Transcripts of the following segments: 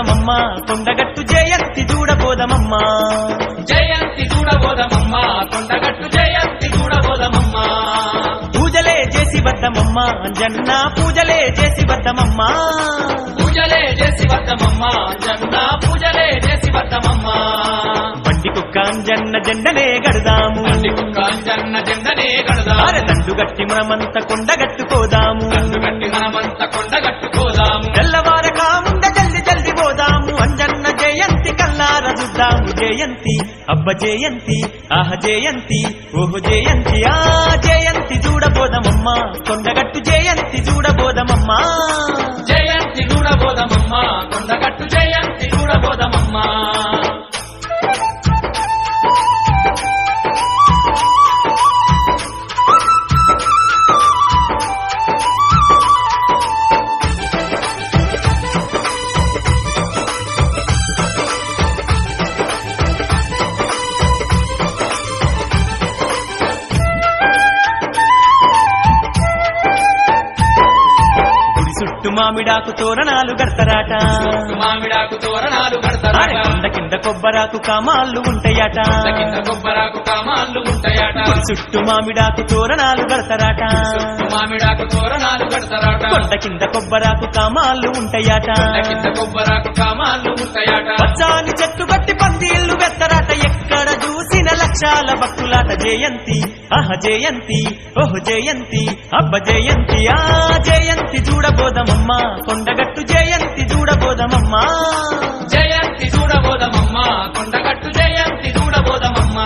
చూడబోదమమ్మ కొండగట్టు జయంతి చూడబోదమమ్మ జయంతి చూడబోదమమ్మ కొండగట్టు జయంతి చూడబోదమమ్మ పూజలే చేసి వద్దమమ్మ అంజన్న పూజలే చేసి వద్దమమ్మ పూజలే చేసి వద్దమమ్మ జన్న పూజలే చేసి వద్దమమ్మ బండి కుక్క అంజన్న జెండనే గడదాము కుక్క జన్న జెండనే గడదాము అరే దండు గట్టి మనమంత కొండగట్టుకోదాము దండు గట్టి మనమంత కొండగట్టుకోదాము తెల్లవారక ముంద జల్ది జల్ది పోదాము అంజన్న జయంతి కల్లార చూద్దాము జయంతి అబ్బ జయంతి ఆహ జయంతి ఓహో జయంతి ఆ జయంతి చూడబోదమమ్మ కొండగట్టు జయంతి చూడబోదమమ్మ జయంతి చూడబోదమమ్మ కొండగట్టు జయంతి చూడబోదమమ్మ చుట్టు మామిడాకు తోరణాలు గడతరాట మామిడాకు తోరణాలు అరే కడతారట కొండ కింద కొబ్బరాకు కామాళ్ళు ఉంటాయట కింద కొబ్బరాకు కామాళ్ళు ఉంటాయట చుట్టు మామిడాకు తోరణాలు గడతరాట మామిడాకు తోరణాలు కడతారట కొండ కింద కొబ్బరాకు కామాళ్ళు ఉంటాయట కింద కొబ్బరాకు కామాళ్ళు ఉంటాయట పచ్చాని చెట్టు బట్టి పందిళ్ళు వెత్తరాట ఎక్కడ చూసిన లక్షాల భక్తులాట జయంతి ఆహ జయంతి ఓహో జయంతి అబ్బ జయంతి ఆ జయంతి చూడబోదమమ్మ కొండగట్టు జయంతి చూడబోదమమ్మ జయంతి చూడబోదమమ్మ కొండగట్టు జయంతి చూడబోదమమ్మ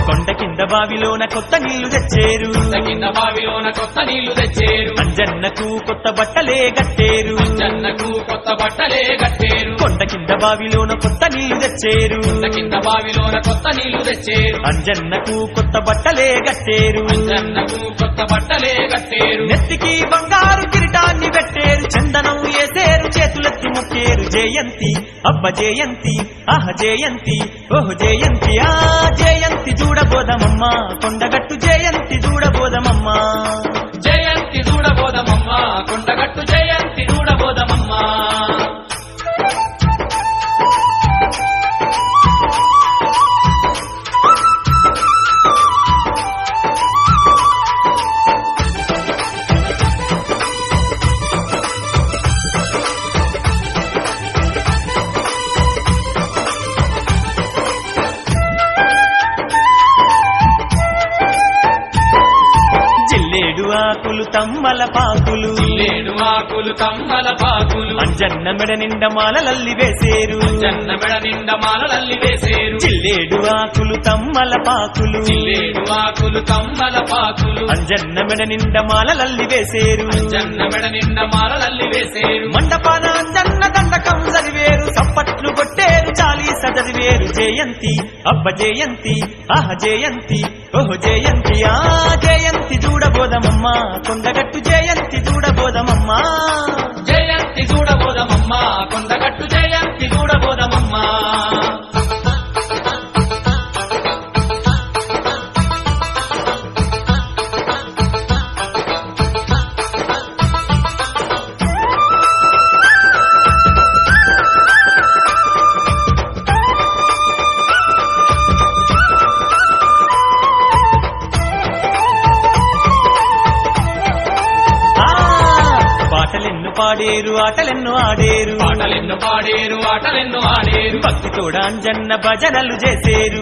కొండ కింద బావిలోన కొత్త నీళ్లు తెచ్చేరు కింద బావిలోన కొత్త నీళ్లు తెచ్చేరు అంజన్నకు కొత్త బట్టలే కట్టేరు జన్నకు కొత్త బట్టలే కట్టేరు కొండ కింద బావిలోన కొత్త నీళ్లు తెచ్చేరు కింద బావిలోన కొత్త నీళ్లు తెచ్చేరు అంజన్నకు కొత్త బట్టలే కట్టేరు జన్నకు కొత్త బట్టలే కట్టేరు నెత్తికి బంగారు కిరీటాన్ని పెట్టేరు చందనం వేసేరు చేతులెత్తి ముక్కేరు జయంతి అబ్బ జయంతి ఆహ జయంతి ఓహో జయంతి ఆ జయంతి చూడబోదమమ్మ కొండగట్టు జయంతి చూడబోదమమ్మ జయంతి చూడబోదమమ్మ కొండగట్టు జయంతి చూడబోదమమ్మ జిల్లేడు ఆకులు తమ్మల పాకులు లేడు ఆకులు కమ్మల పాకులు అంజన్న మెడ నిండ మాలలల్లి వేసేరు జన్న మెడ నిండ మాలలల్లి వేసేరు జిల్లేడు ఆకులు తమ్మల పాకులు లేడు ఆకులు కమ్మల పాకులు అంజన్న మెడ నిండ మాలలల్లి వేసేరు జన్న మెడ నిండ మాలలల్లి వేసేరు మండపాన అంజన్న దండకం చదివేరు చప్పట్లు కొట్టేరు చాలీస చదివేరు జయంతి అబ్బ జయంతి ఆహ జయంతి ఓహో జయంతి ఆ జయంతి చూడబోదమమ్మ కొండగట్టు జయంతి చూడబోదమమ్మ జయంతి చూడబోదమమ్మ కొండగట్టు జయంతి చూడబోదమమ్మ ఆ పాటలెన్ను పాడేరు ఆటలెన్ను ఆడేరు పాటలెన్ను పాడేరు ఆటలెన్ను ఆడేరు భక్తితోడ అంజన్న భజనలు చేసేరు